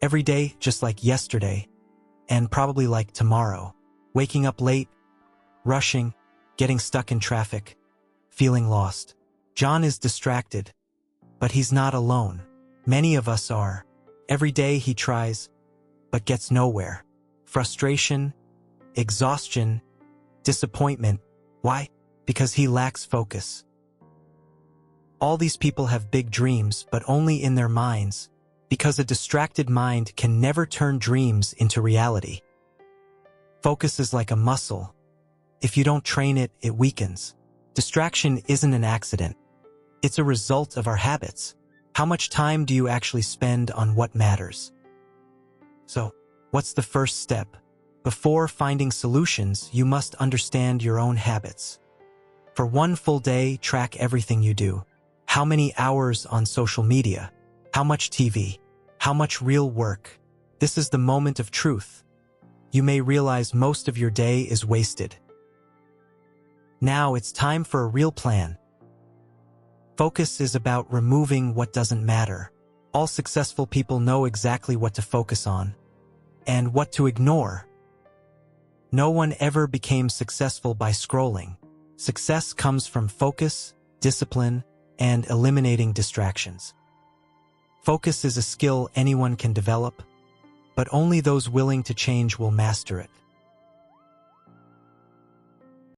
Every day, just like yesterday, and probably like tomorrow. Waking up late, rushing, getting stuck in traffic, feeling lost. John is distracted, but he's not alone. Many of us are. Every day he tries, but gets nowhere. Frustration, exhaustion, disappointment. Why? Because he lacks focus. All these people have big dreams, but only in their minds, because a distracted mind can never turn dreams into reality. Focus is like a muscle. If you don't train it, it weakens. Distraction isn't an accident. It's a result of our habits. How much time do you actually spend on what matters? So, what's the first step? Before finding solutions, you must understand your own habits. For one full day, track everything you do. How many hours on social media? How much TV? How much real work? This is the moment of truth. You may realize most of your day is wasted. Now it's time for a real plan. Focus is about removing what doesn't matter. All successful people know exactly what to focus on and what to ignore. No one ever became successful by scrolling. Success comes from focus, discipline, and eliminating distractions. Focus is a skill anyone can develop, but only those willing to change will master it.